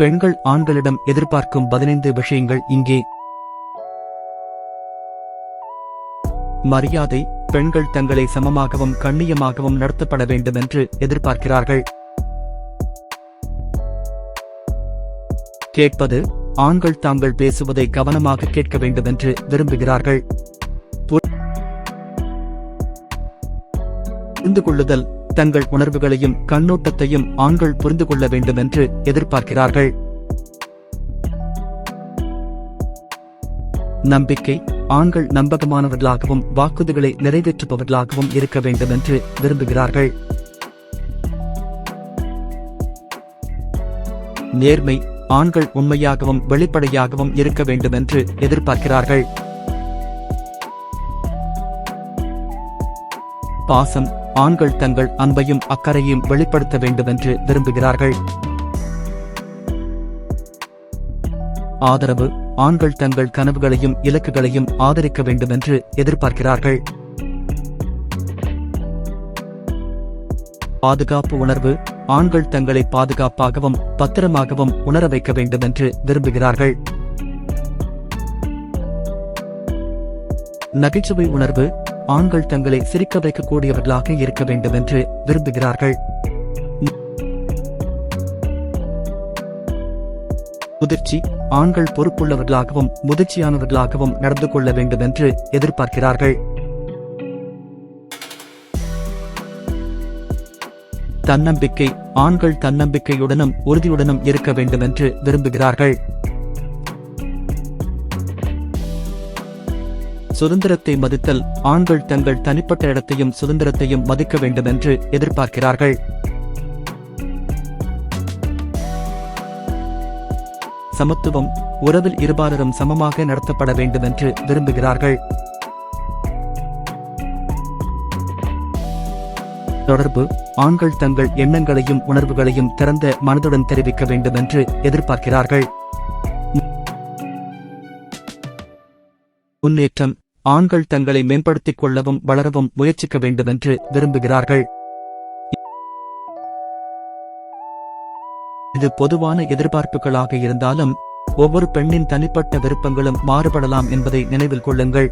பெண்கள் ஆண்களிடம் எதிர்பார்க்கும் 15 விஷயங்கள் இங்கே. மரியாதை. பெண்கள் தங்களை சமமாகவும் கண்ணியமாகவும் நடத்தப்பட வேண்டும் என்று எதிர்பார்க்கிறார்கள். கேட்பது. ஆண்கள் தாங்கள் பேசுவதை கவனமாக கேட்க வேண்டும் என்று விரும்புகிறார்கள். புரிந்து கொள்ளுதல். தங்கள் உணர்வுகளையும் கண்ணோட்டத்தையும் ஆண்கள் புரிந்து கொள்ள வேண்டும் என்று எதிர்பார்க்கிறார்கள். நம்பிக்கை. ஆண்கள் நம்பகமானவர்களாகவும் வாக்குறுதிகளை நிறைவேற்றுபவர்களாகவும் இருக்க வேண்டும் என்று விரும்புகிறார்கள். நேர்மை. ஆண்கள் உண்மையாகவும் வெளிப்படையாகவும் இருக்க வேண்டும் என்று எதிர்பார்க்கிறார்கள். பாசம். ஆண்கள் தங்கள் அன்பையும் அக்கறையும் வெளிப்படுத்த வேண்டும் என்று விரும்புகிறார்கள். ஆதரவு. ஆண்கள் தங்கள் கனவுகளையும் இலக்குகளையும் ஆதரிக்க வேண்டும் என்று எதிர்பார்க்கிறார்கள். பாதுகாப்பு உணர்வு. ஆண்கள் தங்களை பாதுகாப்பாகவும் பத்திரமாகவும் உணர வைக்க வேண்டும் என்று விரும்புகிறார்கள். நகைச்சுவை உணர்வு. ஆண்கள் தங்களை சிரிக்க வைக்கக்கூடியவர்களாக இருக்க வேண்டும் என்று விரும்புகிறார்கள். முதிர்ச்சி. ஆண்கள் பொறுப்புள்ளவர்களாகவும் முதிர்ச்சியானவர்களாகவும் நடந்து கொள்ள வேண்டும் என்று எதிர்பார்க்கிறார்கள். தன்னம்பிக்கை. ஆண்கள் தன்னம்பிக்கையுடனும் உறுதியுடனும் இருக்க வேண்டும் என்று விரும்புகிறார்கள். சுதந்திரத்தை மதித்தல். ஆண்கள் தங்கள் தனிப்பட்ட இடத்தையும் சுதந்திரத்தையும் மதிக்க வேண்டும் என்று எதிர்பார்க்கிறார்கள். சமத்துவம். உறவில் இருபாலரும் சமமாக நடத்தப்பட வேண்டும் என்று விரும்புகிறார்கள். தொடர்பு. ஆண்கள் தங்கள் எண்ணங்களையும் உணர்வுகளையும் திறந்த மனதுடன் தெரிவிக்க வேண்டும் என்று எதிர்பார்க்கிறார்கள். முன்னேற்றம். ஆண்கள் தங்களை மேம்படுத்திக் கொள்ளவும் வளரவும் முயற்சிக்க வேண்டும் என்று விரும்புகிறார்கள். இது பொதுவான எதிர்பார்ப்புகளாக இருந்தாலும் ஒவ்வொரு பெண்ணின் தனிப்பட்ட விருப்பங்களும் மாறுபடலாம் என்பதை நினைவில் கொள்ளுங்கள்.